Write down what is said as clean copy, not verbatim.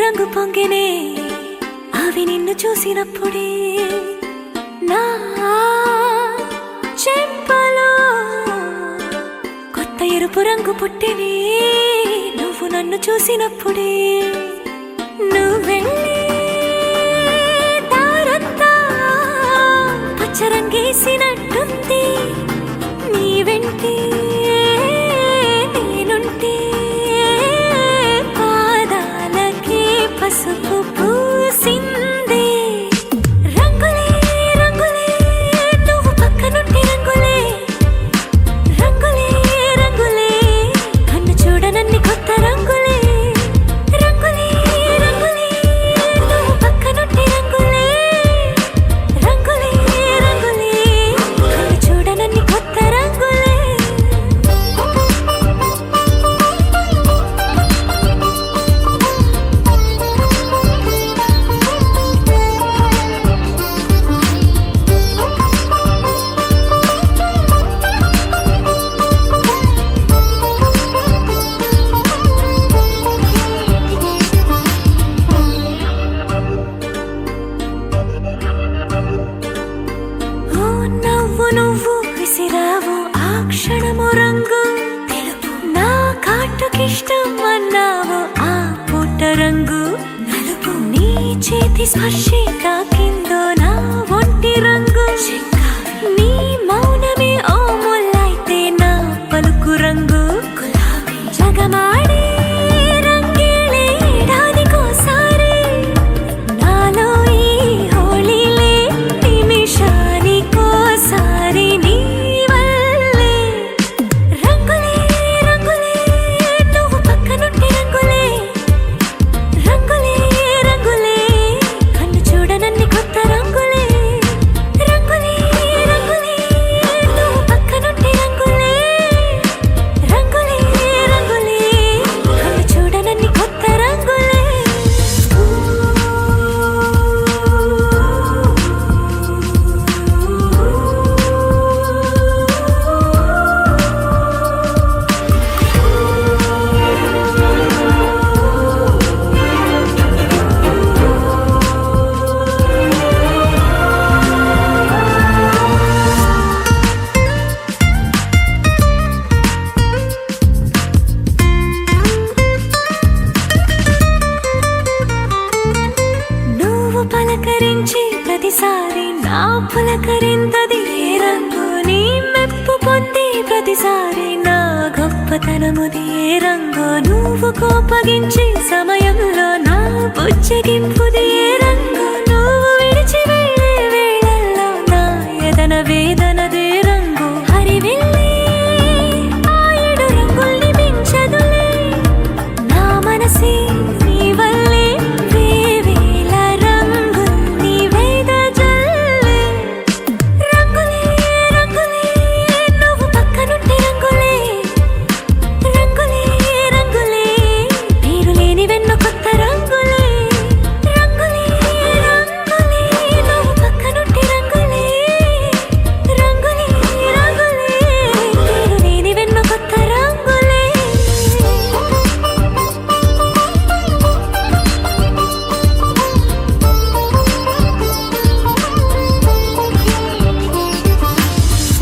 రంగు పొంగెనే అవి నిన్ను చూసినప్పుడే నా చెంపలో కొత్త ఎరుపు రంగు పుట్టినే నువ్వు నన్ను చూసినప్పుడే నువ్వెళ్ళి దారంతా పచ్చరంగేసినట్టుంది నీ వెంటే నేనుంటే పాదాలకే పసుపు పూసిందే రంగులే రంగులే నువ్వు పక్కనుంటే రంగులే రంగులే రంగులే కన్ను చూడనన్ని కొత్త రంగులే రంగులే రంగులే నువ్వు పక్కనుంటే రంగులే రంగులే రంగులే కన్ను చూడనన్ని కొత్త రంగులే ఓ నవ్వు నువ్వు విసిరావు ఆ క్షణము రంగు తెలుపు నా కాటుకిష్టం అన్నావు ఆ పూట రంగు నలుపు నీ చేతి స్పర్శే తాకిందో నా ఒంటి రంగు నీ మౌనమే ఓ ముల్లైతే నా పలుకు రంగు గులాబీ జగమాడే రంగేలే ఏడాదికోసారి నాలో ఈ హోళీలే నిమిషానికోసారి నీ వల్లే రంగులే రంగులే నువ్వు పక్కనుంటే రంగులే రంగులే రంగులే కన్ను చూడనన్ని కొత్త రంగులే రంగులే రంగులే నువ్వు పక్కనుంటే రంగులే రంగులే రంగులే కన్ను చూడనన్ని కొత్త రంగులే నువ్వు పలకరించి ప్రతిసారి నా పులకరింతది ఏ రంగు నీ మెప్పు పొంది ప్రతిసారి నా గొప్పతనముది ఏ రంగు నువ్వు కోపగించి సమయంలో నా బుజ్జగింపుది ఏ రంగు